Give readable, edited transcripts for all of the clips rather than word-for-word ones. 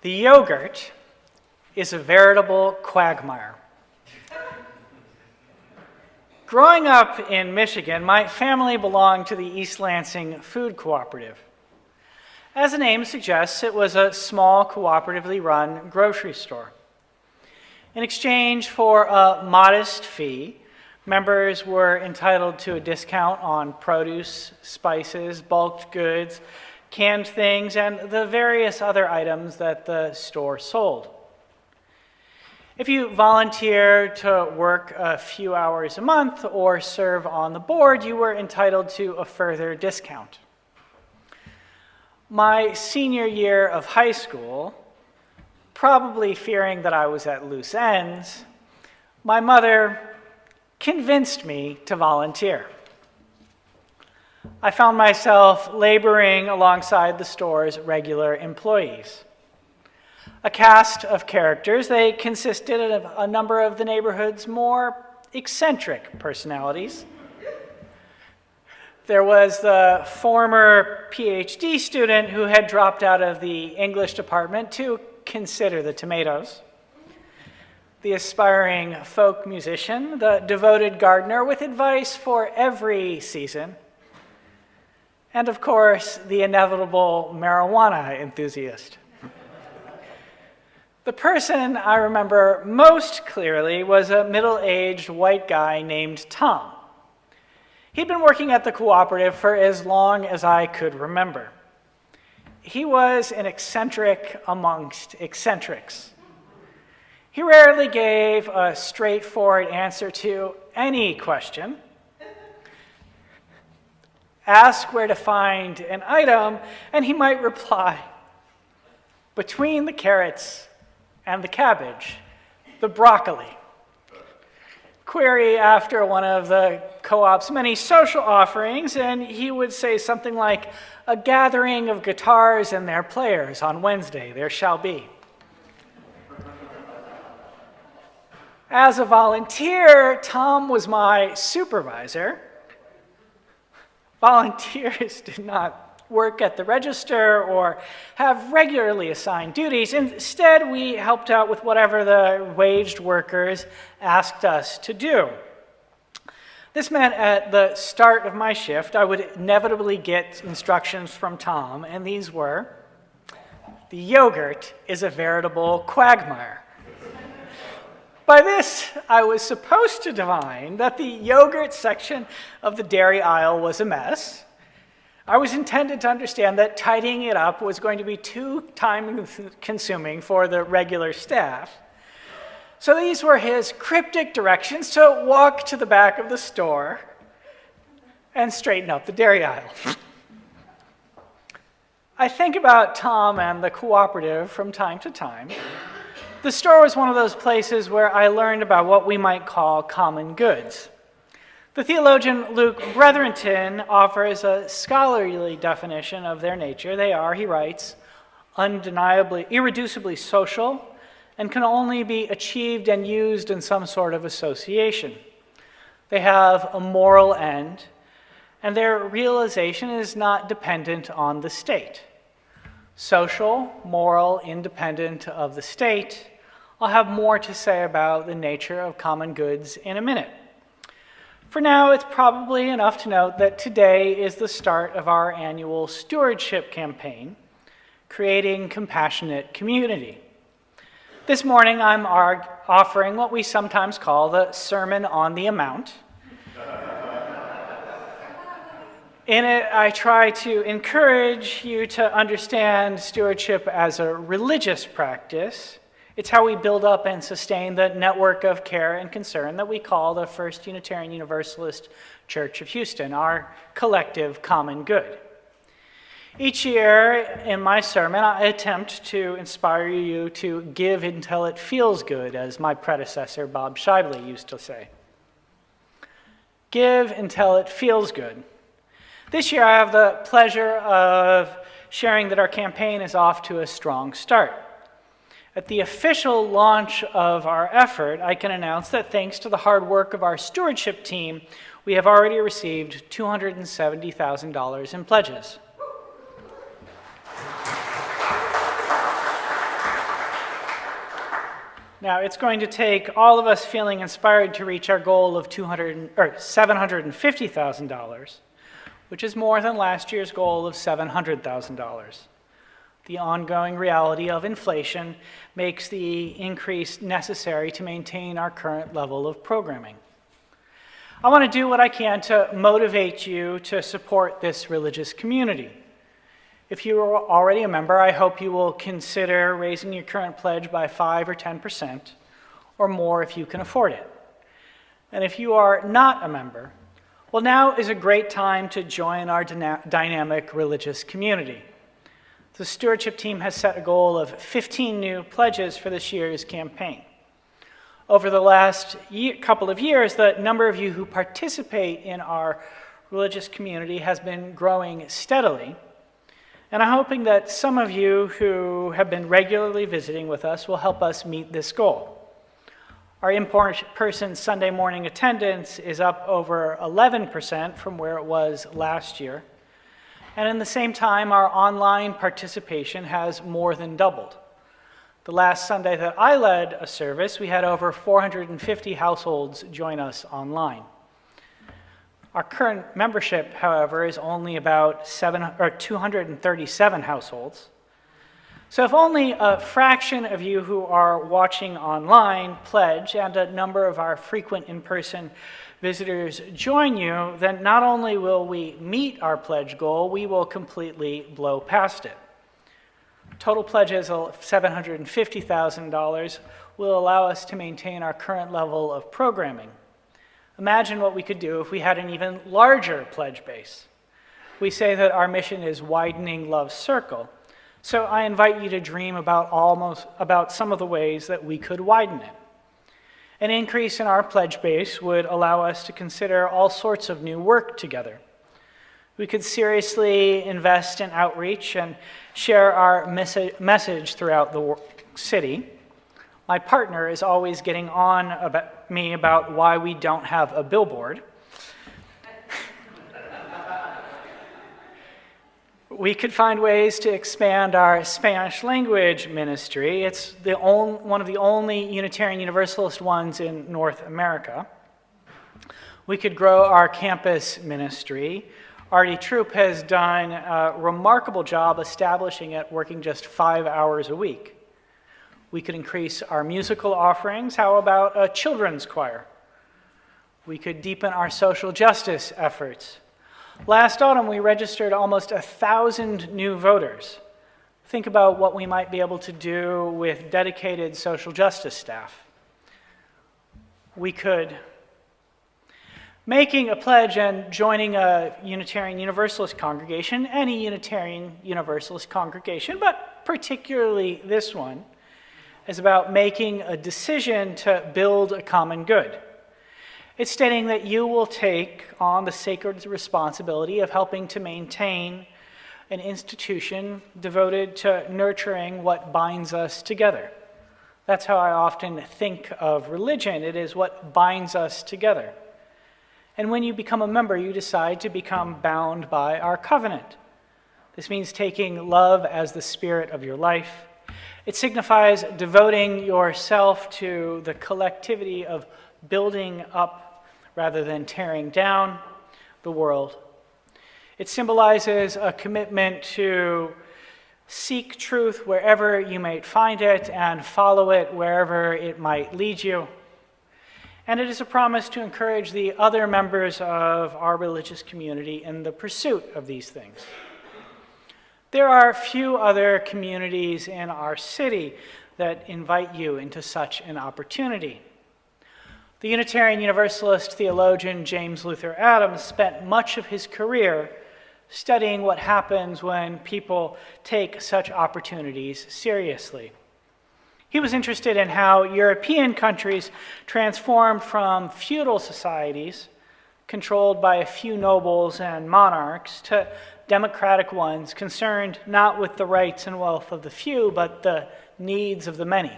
The yogurt is a veritable quagmire. Growing up in Michigan, my family belonged to the East Lansing Food Cooperative. As the name suggests, it was a small cooperatively run grocery store. In exchange for a modest fee, members were entitled to a discount on produce, spices, bulk goods, canned things, and the various other items that the store sold. If you volunteered to work a few hours a month or serve on the board, you were entitled to a further discount. My senior year of high school, probably fearing that I was at loose ends, my mother convinced me to volunteer. I found myself laboring alongside the store's regular employees. A cast of characters, they consisted of a number of the neighborhood's more eccentric personalities. There was the former PhD student who had dropped out of the English department to consider the tomatoes. The aspiring folk musician, the devoted gardener with advice for every season, and of course, the inevitable marijuana enthusiast. The person I remember most clearly was a middle-aged white guy named Tom. He'd been working at the cooperative for as long as I could remember. He was an eccentric amongst eccentrics. He rarely gave a straightforward answer to any question. Ask where to find an item, and he might reply, between the carrots and the cabbage, the broccoli. Query after one of the co-op's many social offerings, and he would say something like, a gathering of guitars and their players on Wednesday, there shall be. As a volunteer, Tom was my supervisor. Volunteers did not work at the register or have regularly assigned duties. Instead, we helped out with whatever the waged workers asked us to do. This meant at the start of my shift, I would inevitably get instructions from Tom, and these were, the yogurt is a veritable quagmire. By this, I was supposed to divine that the yogurt section of the dairy aisle was a mess. I was intended to understand that tidying it up was going to be too time-consuming for the regular staff. So these were his cryptic directions to walk to the back of the store and straighten up the dairy aisle. I think about Tom and the cooperative from time to time. The store was one of those places where I learned about what we might call common goods. The theologian Luke Bretherton offers a scholarly definition of their nature. They are, he writes, undeniably, irreducibly social, and can only be achieved and used in some sort of association. They have a moral end, and their realization is not dependent on the state. Social, moral, independent of the state. I'll have more to say about the nature of common goods in a minute. For now, it's probably enough to note that today is the start of our annual stewardship campaign, Creating Compassionate Community. This morning, I'm offering what we sometimes call the Sermon on the Amount. In it, I try to encourage you to understand stewardship as a religious practice. It's how we build up and sustain the network of care and concern that we call the First Unitarian Universalist Church of Houston, our collective common good. Each year in my sermon, I attempt to inspire you to give until it feels good, as my predecessor Bob Shibley used to say. Give until it feels good. This year, I have the pleasure of sharing that our campaign is off to a strong start. At the official launch of our effort, I can announce that thanks to the hard work of our stewardship team, we have already received $270,000 in pledges. Now, it's going to take all of us feeling inspired to reach our goal of $750,000, which is more than last year's goal of $700,000. The ongoing reality of inflation makes the increase necessary to maintain our current level of programming. I want to do what I can to motivate you to support this religious community. If you are already a member, I hope you will consider raising your current pledge by 5 or 10%, or more if you can afford it. And if you are not a member, well, now is a great time to join our dynamic religious community. The stewardship team has set a goal of 15 new pledges for this year's campaign. Over the last couple of years, the number of you who participate in our religious community has been growing steadily. And I'm hoping that some of you who have been regularly visiting with us will help us meet this goal. Our in-person Sunday morning attendance is up over 11% from where it was last year. And in the same time, our online participation has more than doubled. The last Sunday that I led a service, we had over 450 households join us online. Our current membership, however, is only about 237 households. So if only a fraction of you who are watching online pledge and a number of our frequent in-person visitors join you, then not only will we meet our pledge goal, we will completely blow past it. Total pledges of $750,000 will allow us to maintain our current level of programming. Imagine what we could do if we had an even larger pledge base. We say that our mission is widening love's circle, so I invite you to dream about some of the ways that we could widen it. An increase in our pledge base would allow us to consider all sorts of new work together. We could seriously invest in outreach and share our message throughout the city. My partner is always getting on about me about why we don't have a billboard. We could find ways to expand our Spanish language ministry. It's one of the only Unitarian Universalist ones in North America. We could grow our campus ministry. Artie Troop has done a remarkable job establishing it, working just 5 hours a week. We could increase our musical offerings. How about a children's choir? We could deepen our social justice efforts. Last autumn, we registered almost 1,000 new voters. Think about what we might be able to do with dedicated social justice staff. We could. Making a pledge and joining a Unitarian Universalist congregation, any Unitarian Universalist congregation, but particularly this one, is about making a decision to build a common good. It's stating that you will take on the sacred responsibility of helping to maintain an institution devoted to nurturing what binds us together. That's how I often think of religion. It is what binds us together. And when you become a member, you decide to become bound by our covenant. This means taking love as the spirit of your life. It signifies devoting yourself to the collectivity of building up rather than tearing down the world. It symbolizes a commitment to seek truth wherever you might find it and follow it wherever it might lead you. And it is a promise to encourage the other members of our religious community in the pursuit of these things. There are few other communities in our city that invite you into such an opportunity. The Unitarian Universalist theologian James Luther Adams spent much of his career studying what happens when people take such opportunities seriously. He was interested in how European countries transformed from feudal societies controlled by a few nobles and monarchs to democratic ones concerned not with the rights and wealth of the few, but the needs of the many.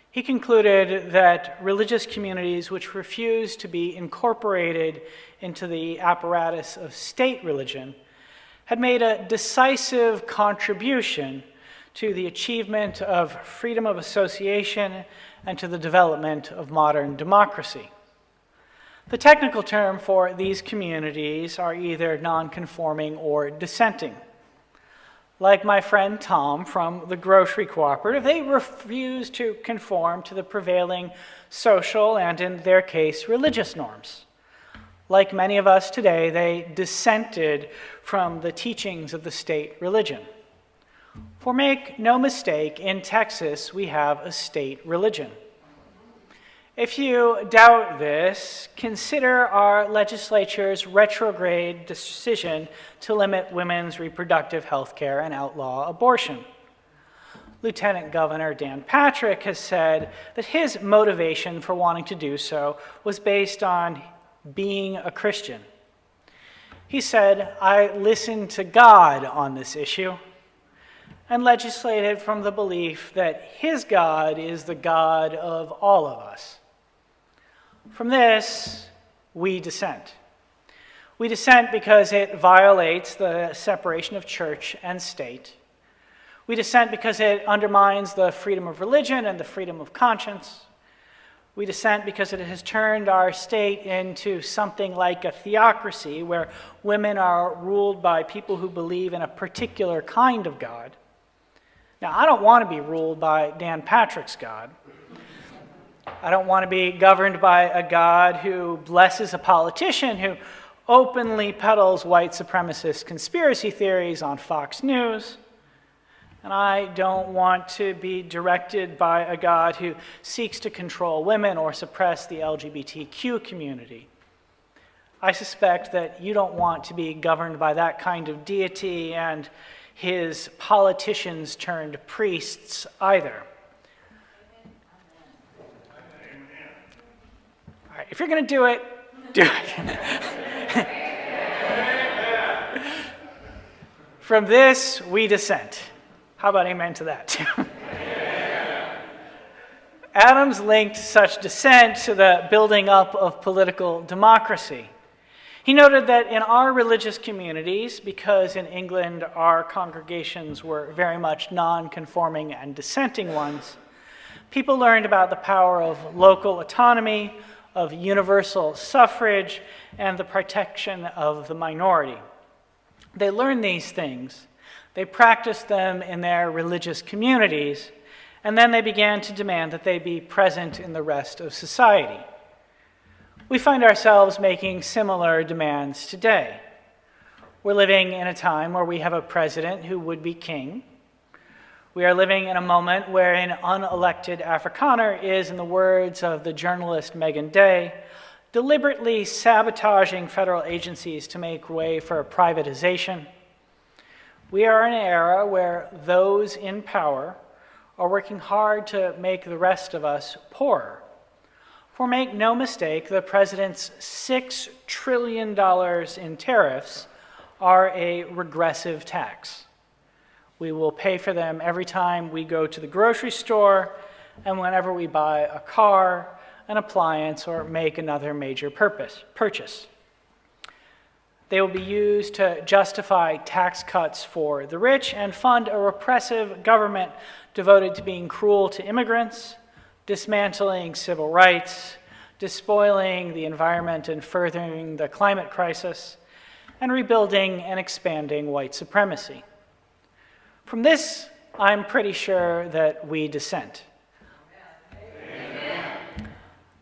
He concluded that religious communities which refused to be incorporated into the apparatus of state religion had made a decisive contribution to the achievement of freedom of association, and to the development of modern democracy. The technical term for these communities are either nonconforming or dissenting. Like my friend Tom from the grocery cooperative, they refuse to conform to the prevailing social and, in their case, religious norms. Like many of us today, they dissented from the teachings of the state religion. For make no mistake, in Texas, we have a state religion. If you doubt this, consider our legislature's retrograde decision to limit women's reproductive health care and outlaw abortion. Lieutenant Governor Dan Patrick has said that his motivation for wanting to do so was based on being a Christian. He said, "I listened to God on this issue," and legislated from the belief that his God is the God of all of us. From this, we dissent. We dissent because it violates the separation of church and state. We dissent because it undermines the freedom of religion and the freedom of conscience. We dissent because it has turned our state into something like a theocracy where women are ruled by people who believe in a particular kind of God. Now, I don't want to be ruled by Dan Patrick's God. I don't want to be governed by a God who blesses a politician who openly peddles white supremacist conspiracy theories on Fox News. And I don't want to be directed by a God who seeks to control women or suppress the LGBTQ community. I suspect that you don't want to be governed by that kind of deity and his politicians turned priests either. All right, if you're going to do it, do it. From this, we dissent. How about amen to that? Adams linked such dissent to the building up of political democracy. He noted that in our religious communities, because in England our congregations were very much non-conforming and dissenting ones, people learned about the power of local autonomy, of universal suffrage, and the protection of the minority. They learned these things, they practiced them in their religious communities, and then they began to demand that they be present in the rest of society. We find ourselves making similar demands today. We're living in a time where we have a president who would be king. We are living in a moment where an unelected Afrikaner is, in the words of the journalist Megan Day, deliberately sabotaging federal agencies to make way for privatization. We are in an era where those in power are working hard to make the rest of us poorer. For make no mistake, the president's $6 trillion in tariffs are a regressive tax. We will pay for them every time we go to the grocery store and whenever we buy a car, an appliance, or make another major purchase. They will be used to justify tax cuts for the rich and fund a repressive government devoted to being cruel to immigrants, dismantling civil rights, despoiling the environment and furthering the climate crisis, and rebuilding and expanding white supremacy. From this, I'm pretty sure that we dissent.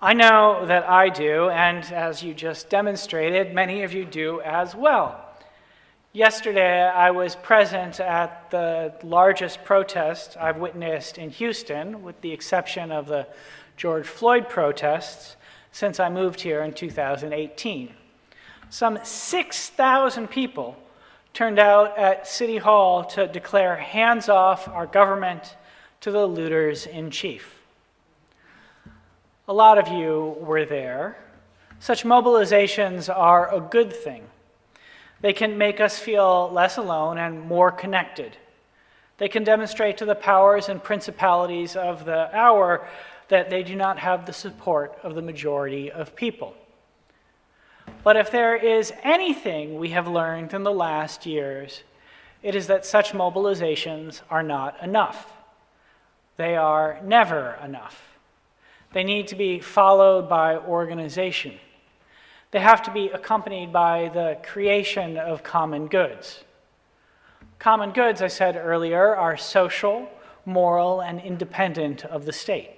I know that I do, and as you just demonstrated, many of you do as well. Yesterday, I was present at the largest protest I've witnessed in Houston, with the exception of the George Floyd protests, since I moved here in 2018. Some 6,000 people turned out at City Hall to declare hands off our government to the looters in chief. A lot of you were there. Such mobilizations are a good thing. They can make us feel less alone and more connected. They can demonstrate to the powers and principalities of the hour that they do not have the support of the majority of people. But if there is anything we have learned in the last years, it is that such mobilizations are not enough. They are never enough. They need to be followed by organization. They have to be accompanied by the creation of common goods. Common goods, I said earlier, are social, moral, and independent of the state.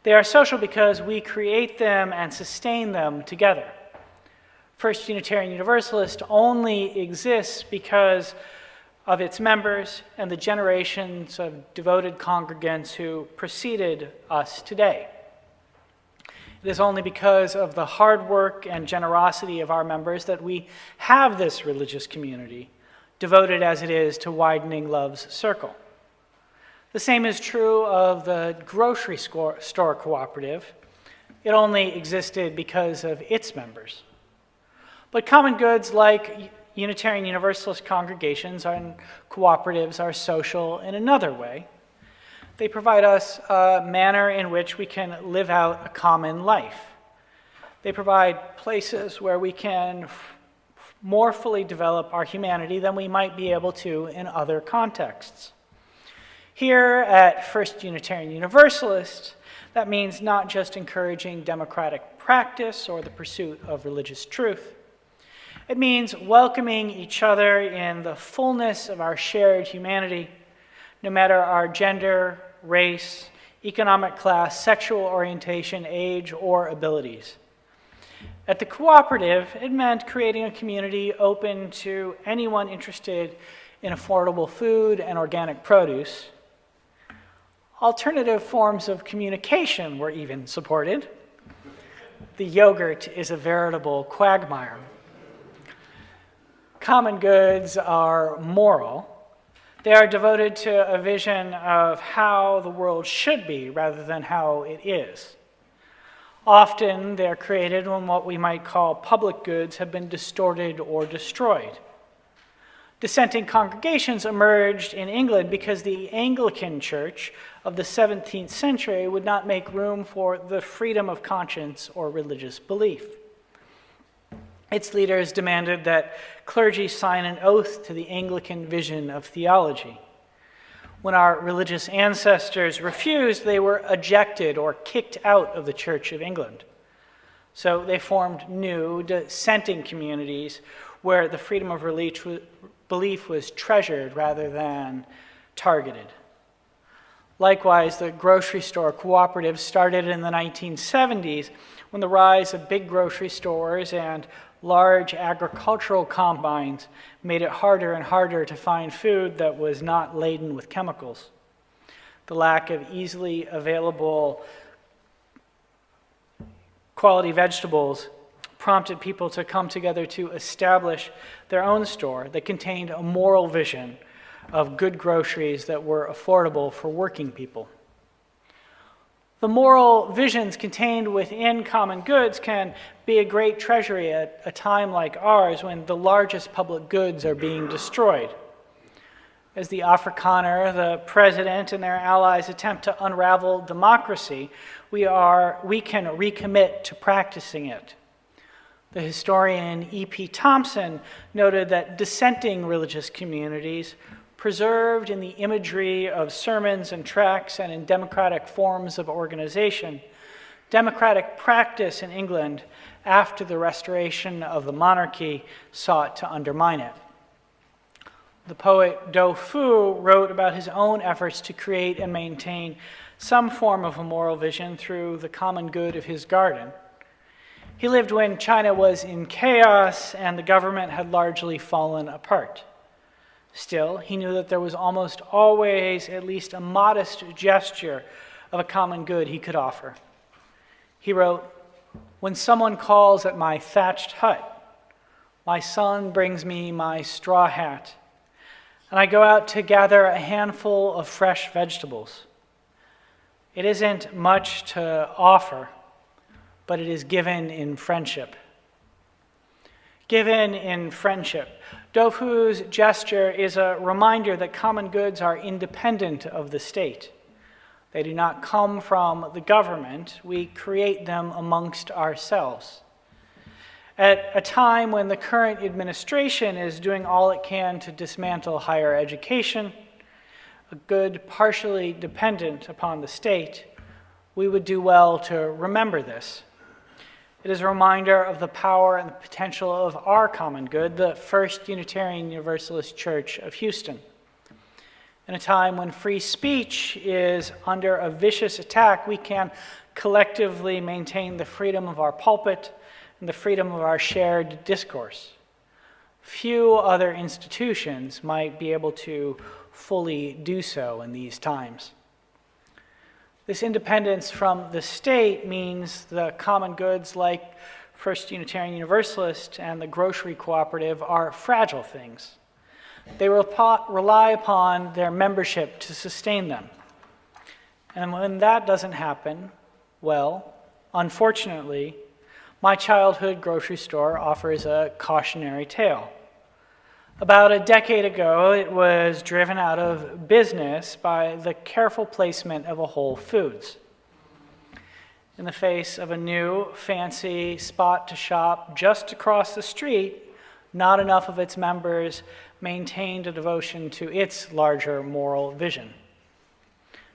They are social because we create them and sustain them together. First Unitarian Universalist only exists because of its members and the generations of devoted congregants who preceded us today. It is only because of the hard work and generosity of our members that we have this religious community, devoted as it is to widening love's circle. The same is true of the grocery store cooperative. It only existed because of its members. But common goods like Unitarian Universalist congregations and cooperatives are social in another way. They provide us a manner in which we can live out a common life. They provide places where we can more fully develop our humanity than we might be able to in other contexts. Here at First Unitarian Universalist, that means not just encouraging democratic practice or the pursuit of religious truth. It means welcoming each other in the fullness of our shared humanity, no matter our gender, race, economic class, sexual orientation, age, or abilities. At the cooperative, it meant creating a community open to anyone interested in affordable food and organic produce. Alternative forms of communication were even supported. The yogurt is a veritable quagmire. Common goods are moral. They are devoted to a vision of how the world should be rather than how it is. Often they're created when what we might call public goods have been distorted or destroyed. Dissenting congregations emerged in England because the Anglican Church of the 17th century would not make room for the freedom of conscience or religious belief. Its leaders demanded that clergy sign an oath to the Anglican vision of theology. When our religious ancestors refused, they were ejected or kicked out of the Church of England. So they formed new dissenting communities where the freedom of belief was treasured rather than targeted. Likewise, the grocery store cooperative started in the 1970s when the rise of big grocery stores and large agricultural combines made it harder and harder to find food that was not laden with chemicals. The lack of easily available quality vegetables prompted people to come together to establish their own store that contained a moral vision of good groceries that were affordable for working people. The moral visions contained within common goods can be a great treasury at a time like ours when the largest public goods are being destroyed. As the Afrikaner, the president, and their allies attempt to unravel democracy, we can recommit to practicing it. The historian E.P. Thompson noted that dissenting religious communities preserved in the imagery of sermons and tracts and in democratic forms of organization, democratic practice in England after the restoration of the monarchy sought to undermine it. The poet Do Fu wrote about his own efforts to create and maintain some form of a moral vision through the common good of his garden. He lived when China was in chaos and the government had largely fallen apart. Still, he knew that there was almost always at least a modest gesture of a common good he could offer. He wrote, "When someone calls at my thatched hut, my son brings me my straw hat, and I go out to gather a handful of fresh vegetables. It isn't much to offer, but it is given in friendship." Given in friendship. Do Fu's gesture is a reminder that common goods are independent of the state. They do not come from the government. We create them amongst ourselves. At a time when the current administration is doing all it can to dismantle higher education, a good partially dependent upon the state, we would do well to remember this. It is a reminder of the power and the potential of our common good, the First Unitarian Universalist Church of Houston. In a time when free speech is under a vicious attack, we can collectively maintain the freedom of our pulpit and the freedom of our shared discourse. Few other institutions might be able to fully do so in these times. This independence from the state means the common goods like First Unitarian Universalist and the grocery cooperative are fragile things. They rely upon their membership to sustain them. And when that doesn't happen, well, unfortunately, my childhood grocery store offers a cautionary tale. About a decade ago, it was driven out of business by the careful placement of a Whole Foods. In the face of a new, fancy spot to shop just across the street, not enough of its members maintained a devotion to its larger moral vision.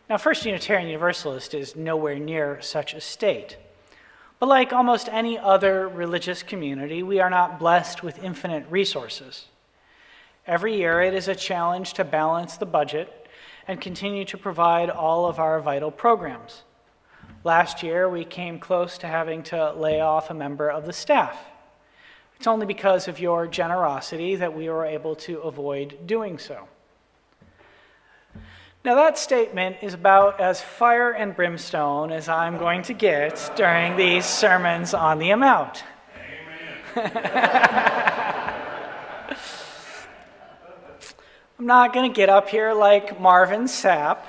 Now, First Unitarian Universalist is nowhere near such a state. But like almost any other religious community, we are not blessed with infinite resources. Every year, it is a challenge to balance the budget and continue to provide all of our vital programs. Last year, we came close to having to lay off a member of the staff. It's only because of your generosity that we were able to avoid doing so. Now, that statement is about as fire and brimstone as I'm going to get during these sermons on the amount. Amen. I'm not going to get up here like Marvin Sapp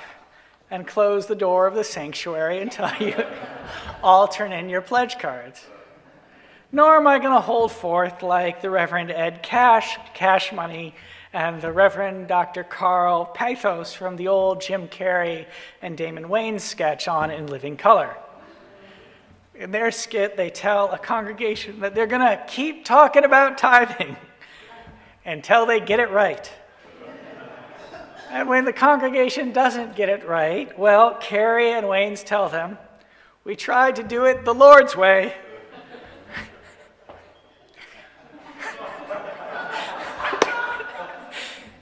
and close the door of the sanctuary until you all turn in your pledge cards. Nor am I going to hold forth like the Reverend Ed Cash Money, and the Reverend Dr. Carl Pathos from the old Jim Carrey and Damon Wayans sketch on In Living Color. In their skit, they tell a congregation that they're going to keep talking about tithing until they get it right. And when the congregation doesn't get it right, well, Carrie and Waynes tell them, we tried to do it the Lord's way.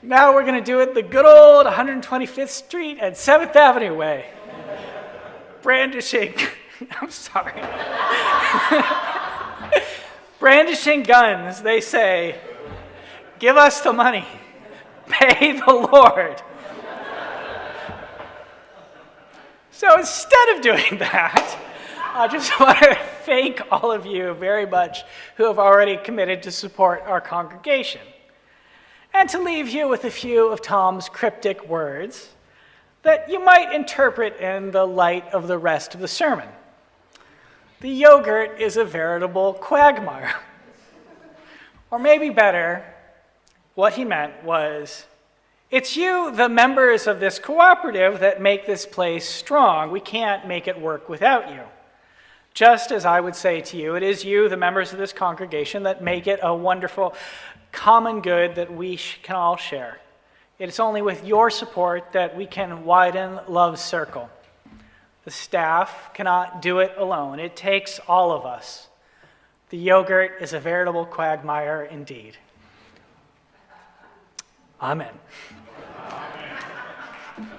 Now we're going to do it the good old 125th Street and 7th Avenue way. Brandishing, I'm sorry. Brandishing guns, they say, give us the money. Pay the Lord. So instead of doing that, I just want to thank all of you very much who have already committed to support our congregation. And to leave you with a few of Tom's cryptic words that you might interpret in the light of the rest of the sermon. The yogurt is a veritable quagmire. Or maybe better, what he meant was, it's you, the members of this cooperative, that make this place strong. We can't make it work without you. Just as I would say to you, it is you, the members of this congregation, that make it a wonderful common good that we can all share. It's only with your support that we can widen love's circle. The staff cannot do it alone. It takes all of us. The yogurt is a veritable quagmire indeed. Amen. Amen.